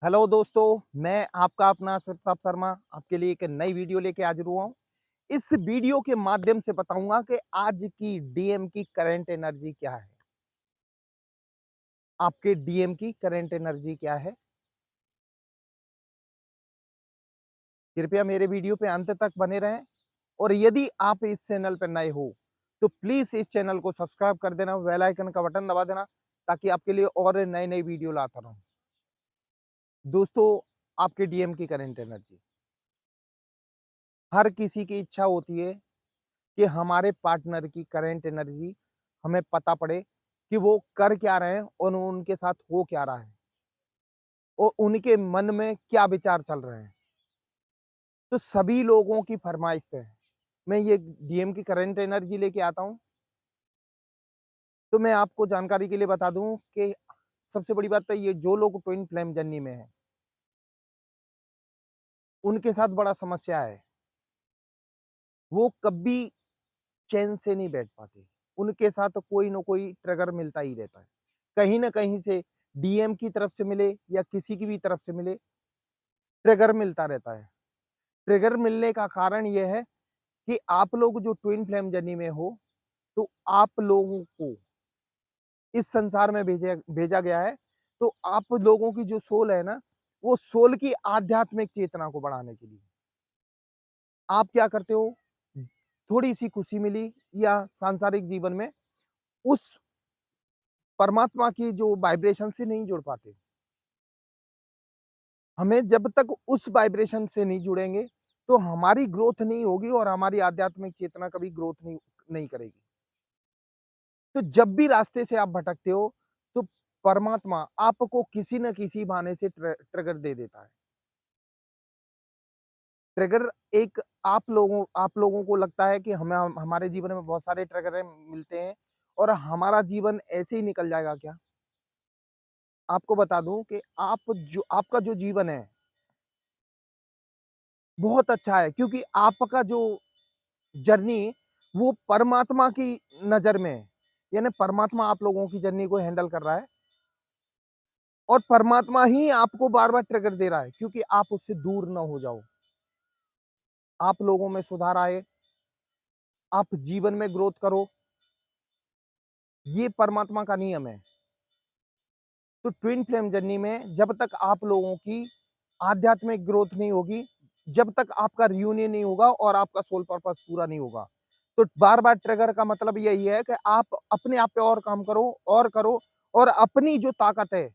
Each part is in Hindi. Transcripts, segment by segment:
हेलो दोस्तों, मैं आपका अपना प्रताप शर्मा आपके लिए एक नई वीडियो लेके हाजिर हुआ हूँ। इस वीडियो के माध्यम से बताऊँगा कि आज की डीएम की करंट एनर्जी क्या है? आपके डीएम की करंट एनर्जी क्या है? कृपया मेरे वीडियो पे अंत तक बने रहें और यदि आप इस चैनल पर नए हो, तो प्लीज़ इस चैनल को सब्सक्राइब कर देना, बेल आइकन का बटन दबा देना ताकि आपके लिए और नई-नई वीडियो लाता रहूँ। दोस्तों, आपके डीएम की करंट एनर्जी। हर किसी की इच्छा होती है कि हमारे पार्टनर की करंट एनर्जी हमें पता पड़े कि वो कर क्या रहे हैं और उनके साथ हो क्या रहा है और उनके मन में क्या विचार चल रहे हैं। तो सभी लोगों की फरमाइश पे मैं ये डीएम की करंट एनर्जी लेके आता हूँ। तो मैं आपको जानकारी के लिए बता दूं कि सबसे बड़ी बात तो ये जो लोग ट्विन फ्लेम जर्नी में है उनके साथ बड़ा समस्या है। वो कभी चैन से नहीं बैठ पाते। उनके साथ कोई न कोई ट्रिगर मिलता ही रहता है। कहीं न कहीं से डीएम की तरफ से मिले या किसी की भी तरफ से मिले, ट्रिगर मिलता रहता है। ट्रिगर मिलने का कारण ये है कि आप लोग जो ट्विन फ्लेम जर्नी में हो, तो आप लोगों को इस संसार में भेजा भेजा गया है, तो आप लोगों की जो सोल है ना, वो सोल की आध्यात्मिक चेतना को बढ़ाने के लिए। आप क्या करते हो? थोड़ी-सी खुशी मिली या सांसारिक जीवन में उस परमात्मा की जो वाइब्रेशन से नहीं जुड़ पाते। हमें जब तक उस वाइब्रेशन से नहीं जुड़ेंगे, तो हमारी ग्रोथ नहीं होगी और हमारी आध्यात्मिक चेतना कभी ग्रोथ नहीं नहीं करेगी। तो जब भी रास्ते से आप भटकते हो, तो परमात्मा आपको किसी न किसी बहाने से ट्रिगर दे देता है। ट्रिगर एक आप लोगों को लगता है कि हमारे जीवन में बहुत सारे ट्रिगर मिलते हैं और हमारा जीवन ऐसे ही निकल जाएगा क्या? आपको बता दूँ कि आपका जो जीवन है बहुत अच्छा है क्योंकि आपका जो जर्नी वो परमात्मा की नज़र में है। यानी परमात्मा आप लोगों की जर्नी को हैंडल कर रहा है और परमात्मा ही आपको बार-बार ट्रिगर दे रहा है क्योंकि आप उससे दूर ना हो जाओ। आप लोगों में सुधार आए, आप जीवन में ग्रोथ करो, ये परमात्मा का नियम है। तो ट्विन फ्लेम जर्नी में जब तक आप लोगों की आध्यात्मिक ग्रोथ नहीं होगी, जब तक आपका रियूनियन नहीं होगा और आपका सोल पर्पस पूरा नहीं होगा। तो बार-बार ट्रिगर का मतलब यही है कि आप अपने आप पे और काम करो और अपनी जो ताकत है,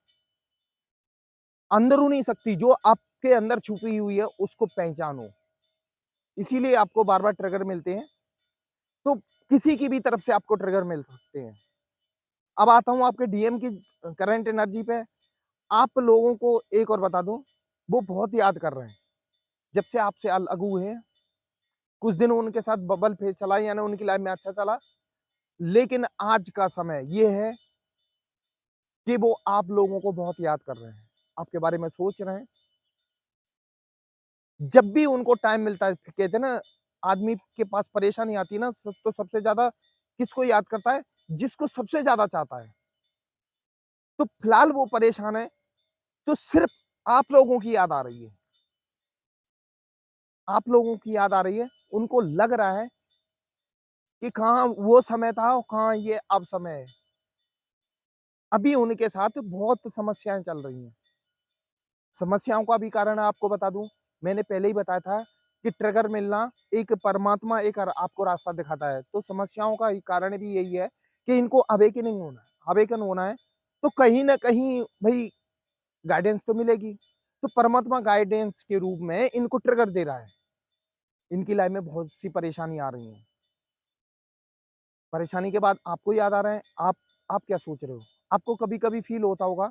अंदरूनी शक्ति जो आपके अंदर छुपी हुई है, उसको पहचानो। इसीलिए आपको बार-बार ट्रिगर मिलते हैं। तो किसी की भी तरफ से आपको ट्रिगर मिल सकते हैं। अब आता हूँ आपके डीएम की करंट एनर्जी पे। आप लोगों को एक और बता दूँ, वो बहुत याद कर रहे हैं। जब से आपसे अलग हुए हैं, कुछ दिन उनके साथ बबल फेज़ चला यानी उनकी लाइफ़ में अच्छा चला, लेकिन आज का समय ये है कि वो आप लोगों को बहुत याद कर रहे हैं, आपके बारे में सोच रहे हैं। जब भी उनको टाइम मिलता है कहते हैं ना, आदमी के पास परेशानी आती है ना तो सबसे ज़्यादा किसको याद करता है? जिसको सबसे ज़्यादा चाहता है। तो फिलहाल वो परेशान है, तो सिर्फ़ आप लोगों की याद आ रही है। आप लोगों की याद आ रही है, उनको लग रहा है कि कहाँ वो समय था और कहाँ ये अब समय है। अभी उनके साथ बहुत समस्याएँ चल रही हैं। समस्याओं का भी कारण आपको बता दूँ, मैंने पहले ही बताया था कि ट्रिगर मिलना एक परमात्मा एक आपको रास्ता दिखाता है। तो समस्याओं का कारण भी यही है कि इनको अवेकनिंग होना है, अवेकन होना है, तो कहीं न कहीं भई गाइडेंस तो मिलेगी। तो परमात्मा गाइडेंस के रूप में इनको ट्रिगर दे रहा है। इनकी लाइफ में बहुत सी परेशानी आ रही हैं। परेशानी के बाद आपको याद आ रहा है, आप क्या सोच रहे हो? आपको कभी-कभी फ़ील होता होगा,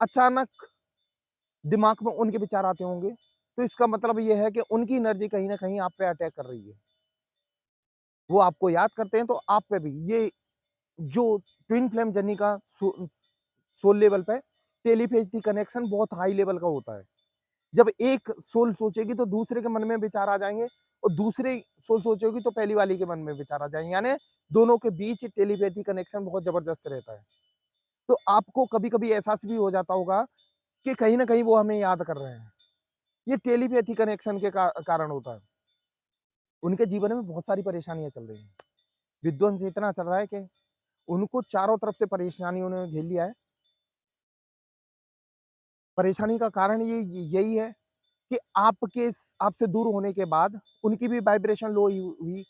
अचानक दिमाग में उनके विचार आते होंगे, तो इसका मतलब ये है कि उनकी एनर्जी कहीं न कहीं आप पे अटैक कर रही है। वो आपको याद करते हैं तो आप पे भी ये जो ट्विन फ्लेम जर्नी का सोल लेवल पे टेलीपैथी कनेक्शन बहुत हाई लेवल का होता है। जब एक सोल सोचेगी तो दूसरे के मन में विचार आ जाएँगे और दूसरी सोल सोचेगी तो पहली वाली के मन में विचार आ जाएँगे। यानी दोनों के बीच टेलीपैथी कनेक्शन बहुत ज़बरदस्त रहता है। तो आपको कभी-कभी एहसास भी हो जाता होगा कि कहीं न कहीं वो हमें याद कर रहे हैं। ये टेलीपैथी कनेक्शन के कारण होता है। उनके जीवन में बहुत सारी परेशानियाँ चल रही हैं। विध्वंस इतना चल रहा है कि उनको चारों तरफ से परेशानियों ने घेर लिया है। परेशानी का कारण ये यही है कि आपसे दूर होने के बाद उनकी भी वाइब्रेशन लो ही हुई।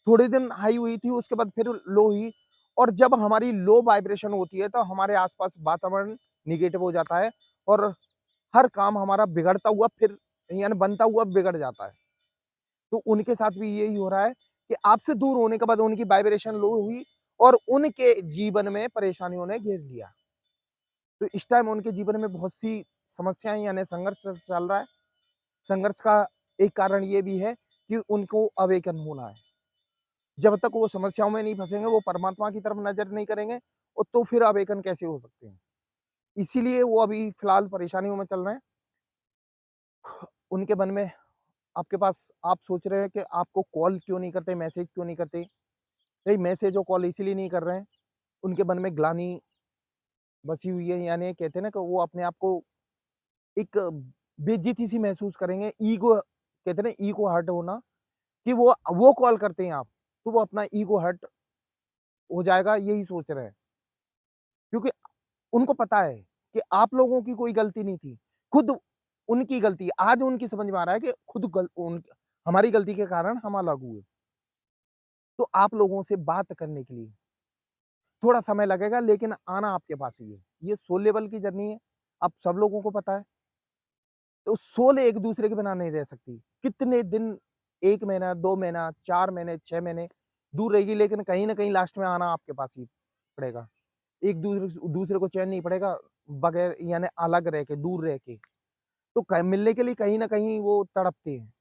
थोड़े दिन हाई हुई थी, उसके बाद फिर लो हुई और जब हमारी लो वाइब्रेशन होती है, तो हमारे आस-पास वातावरण नेगेटिव हो जाता है और हर काम हमारा बिगड़ता हुआ फिर यानी बनता हुआ बिगड़ जाता है। तो उनके साथ भी यही हो रहा है कि आपसे दूर होने के बाद उनकी वाइब्रेशन लो हुई और उनके जीवन में परेशानियों ने घेर लिया। तो इस टाइम उनके जीवन में बहुत सी समस्याएँ यानी संघर्ष चल रहा है। संघर्ष का एक कारण ये भी है कि उनको अवेकन होना है। जब तक वो समस्याओं में नहीं फँसेंगे, वो परमात्मा की तरफ नज़र नहीं करेंगे तो फिर अवेकन कैसे हो सकते हैं? इसीलिए वो अभी फ़िलहाल परेशानियों में चल रहे हैं। उनके मन में आपके पास आप सोच रहे हैं कि आपको कॉल क्यों नहीं करते, मैसेज क्यों नहीं करते? नहीं मैसेज और कॉल इसीलिए नहीं कर रहे हैं, उनके मन में ग्लानि बसी हुई है यानी कहते हैं ना कि वो अपने आप को एक बेइज़्ज़ती-सी महसूस करेंगे, ईगो कहते हैं ना ईगो हर्ट होना कि वो कॉल करते हैं आप, तो वो अपना ईगो हर्ट हो जाएगा यही सोच रहे हैं। क्योंकि उनको पता है कि आप लोगों की कोई गलती नहीं थी, खुद उनकी गलती है। आज उनकी समझ में आ रहा है कि खुद गल उन हमारी गलती के कारण हम अलग हुए। तो आप लोगों से बात करने के लिए थोड़ा समय लगेगा लेकिन आना आपके पास ही है। ये सोल लेवल की जर्नी है, अब सब लोगों को पता है। तो सोल एक-दूसरे के बिना नहीं रह सकती। कितने दिन 1 महीना, 2 महीना, 4 महीने, 6 महीने दूर रहेगी लेकिन कहीं न कहीं लास्ट में आना आपके पास ही पड़ेगा। एक दूसरे को चैन नहीं पड़ेगा बगैर यानी अलग रह के, दूर रह के। तो क मिलने के लिए कहीं न कहीं वो तड़पते हैं।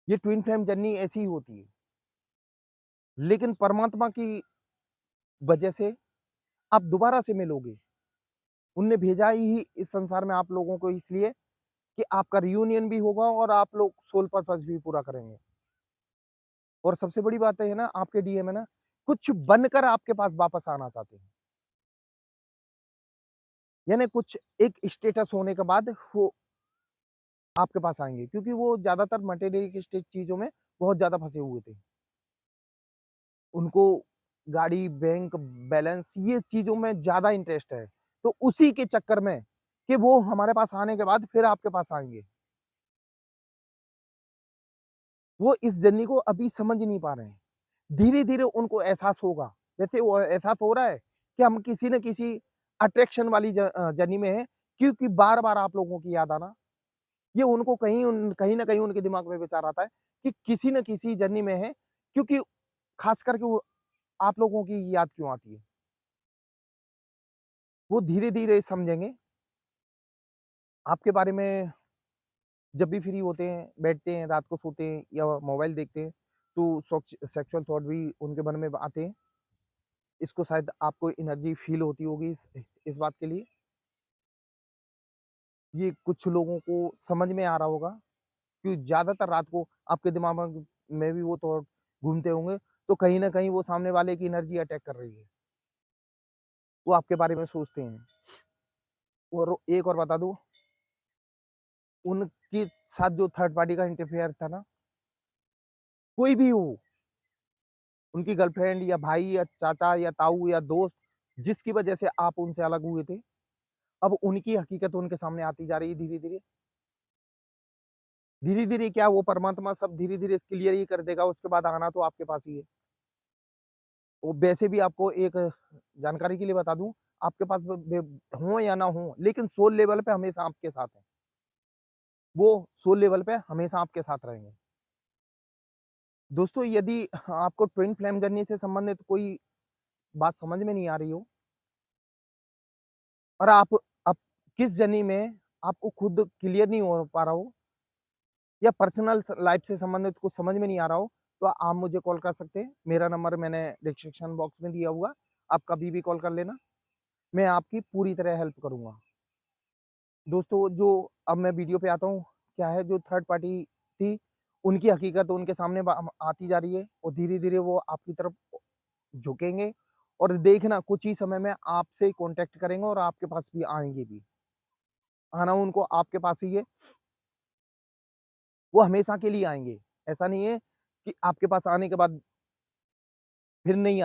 ये ट्विन फ्लेम जर्नी ऐसी ही होती है। लेकिन परमात्मा की वजह से आप दोबारा से मिलोगे। उनने भेजा ही इस संसार में आप लोगों को इसलिए कि आपका रियूनियन भी होगा और आप लोग सोल पर्पस भी पूरा करेंगे। और सबसे बड़ी बात है ना आपके डीएम है ना, कुछ बनकर आपके पास वापस आना चाहते हैं। यानी कुछ एक स्टेटस होने के बाद वो आपके पास आएँगे क्योंकि वो ज़्यादातर मटेरियलिस्टिक चीज़ों में बहुत ज़्यादा फँसे हुए थे। उनको गाड़ी, बैंक बैलेंस ये चीज़ों में ज़्यादा इंटरेस्ट है। तो उसी के चक्कर में कि वो हमारे पास आने के बाद फिर आपके पास आएँगे। वो इस जर्नी को अभी समझ नहीं पा रहे हैं। धीरे-धीरे उनको एहसास होगा। जैसे वो एहसास हो रहा है कि हम किसी न किसी अट्रैक्शन वाली जर्नी में हैं क्योंकि बार-बार आप लोगों की याद आना, ये उनको कहीं न कहीं उनके दिमाग में विचार आता है कि किसी न किसी जर्नी में है क्योंकि ख़ास करके वो आप लोगों की याद क्यों आती है। वो धीरे-धीरे समझेंगे, आपके बारे में जब भी फ्री होते हैं, बैठते हैं, रात को सोते हैं या मोबाइल देखते हैं, तो सेक्सुअल थॉट भी उनके मन में आते हैं। इसको शायद आपको एनर्जी फ़ील होती होगी इस बात के लिए। ये कुछ लोगों को समझ में आ रहा होगा कि ज़्यादातर रात को आपके दिमाग में भी वो थॉट घूमते होंगे, तो कहीं न कहीं वो सामने वाले की एनर्जी अटैक कर रही है। वो आपके बारे में सोचते हैं। और एक और बता दूँ, उनके साथ जो थर्ड पार्टी का इंटरफेयर था ना, कोई भी हो, उनकी गर्लफ्रेंड या भाई या चाचा या ताऊ या दोस्त, जिसकी वजह से आप उनसे अलग हुए थे, अब उनकी हकीकत उनके सामने आती जा रही है धीरे-धीरे। धीरे-धीरे क्या वो परमात्मा सब धीरे-धीरे क्लियर ही कर देगा, उसके बाद आना तो आपके पास ही है। वो वैसे भी आपको एक जानकारी के लिए बता दूँ, आपके पास ब बे हों या ना हों, लेकिन सोल लेवल पे हमेशा आपके साथ हैं। वो सोल लेवल पे हमेशा आपके साथ रहेंगे। दोस्तों यदि आपको ट्विन फ्लेम जर्नी से संबंधित कोई बात समझ में नहीं आ रही हो और आप किस जर्नी में आपको खुद क्लियर नहीं हो पा रहा हो या पर्सनल लाइफ से संबंधित कुछ समझ में नहीं आ रहा हो, तो आप मुझे कॉल कर सकते हैं। मेरा नंबर मैंने डिस्क्रिप्शन बॉक्स में दिया हुआ, आप कभी भी कॉल कर लेना। मैं आपकी पूरी तरह हेल्प करूँगा। दोस्तों जो अब मैं वीडियो पे आता हूँ, क्या है जो थर्ड पार्टी थी, उनकी हकीकत उनके सामने आती जा रही है और धीरे-धीरे वो आपकी तरफ झुकेंगे और देखना कुछ ही समय में आपसे कॉन्टैक्ट करेंगे और आपके पास भी आएँगे भी। आना उनको आपके पास ही है, वो हमेशा के लिए आएँगे। ऐसा नहीं है कि आपके पास आने के बाद फिर नहीं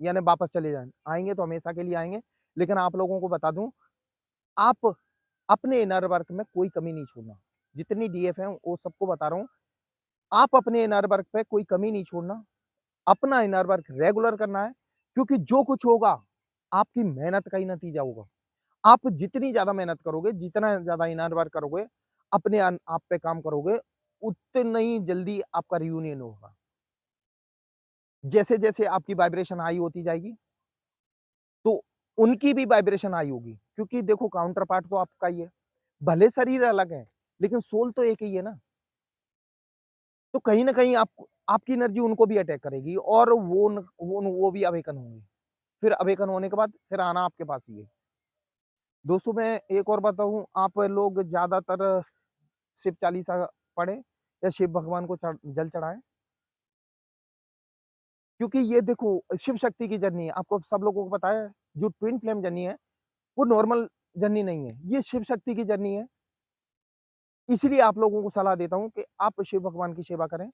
यानी वापस चले जाएँ। आएँगे तो हमेशा के लिए आएँगे, लेकिन आप लोगों को बता दूँ, आप अपने इनर वर्क में कोई कमी नहीं छोड़ना। जितनी डीएफ हैं, वो सबको बता रहा हूँ, आप अपने इनर वर्क पे कोई कमी नहीं छोड़ना। अपना इनर वर्क रेगुलर करना है, क्योंकि जो कुछ होगा, आपकी मेहनत का ही नतीजा होगा। आप जितनी ज़्यादा मेहनत करोगे, जितना ज़्यादा इनर वर्क करोगे, अपने आप पे काम करोगे, उतना ही जल्दी आपका रियूनियन होगा। जैसे-जैसे आपकी वाइब्रेशन हाई होती जाएगी, तो उनकी भी वाइब्रेशन हाई होगी, क्योंकि देखो काउंटर पार्ट तो आपका ही है। भले शरीर अलग है, लेकिन सोल तो एक ही है ना। तो कहीं न कहीं आप आपकी एनर्जी उनको भी अटैक करेगी और वो भी अवेकन होंगे। फिर अवेकन होने के बाद फिर आना आपके पास ही है। दोस्तों मैं एक और बताऊँ, आप लोग ज़्यादातर शिव चालीसा पढ़ें या शिव भगवान को जल चढ़ाएँ, क्योंकि ये देखो शिव शक्ति की जर्नी है। आपको सब लोगों को पता है, जो ट्विन फ्लेम जर्नी है, वो नॉर्मल जर्नी नहीं है। ये शिव शक्ति की जर्नी है। इसीलिए आप लोगों को सलाह देता हूँ कि आप शिव भगवान की सेवा करें,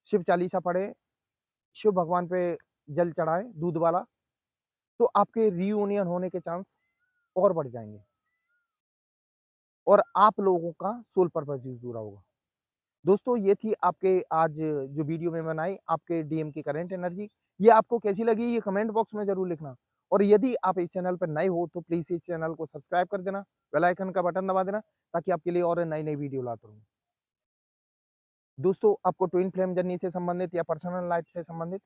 शिव चालीसा पढ़ें, शिव भगवान पे जल चढ़ाएँ दूध वाला, तो आपके रियूनियन होने के चांस और बढ़ जाएँगे और आप लोगों का सोल पर्पस भी पूरा होगा। दोस्तों ये थी आपके आज जो वीडियो में बनाई आपके डीएम की करंट एनर्जी। ये आपको कैसी लगी ये कमेंट बॉक्स में ज़रूर लिखना और यदि आप इस चैनल पर नए हो तो प्लीज़ इस चैनल को सब्सक्राइब कर देना, बेल आइकन का बटन दबा देना ताकि आपके लिए और नई-नई वीडियो लाता रहूँ। दोस्तों आपको ट्विन फ्लेम जर्नी से संबंधित या पर्सनल लाइफ से संबंधित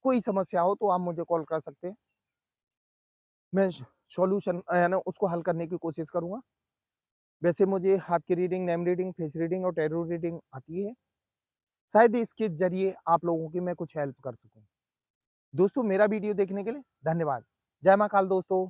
कोई समस्या हो तो आप मुझे कॉल कर सकते हैं। मैं सॉल्यूशन ना उसको हल करने की कोशिश करूँगा। वैसे मुझे हाथ की reading, name reading, face reading और टैरो रीडिंग आती है। शायद इसके ज़रिए आप लोगों की मैं कुछ हेल्प कर सकूँ। दोस्तों मेरा वीडियो देखने के लिए धन्यवाद। जय महाकाल दोस्तों।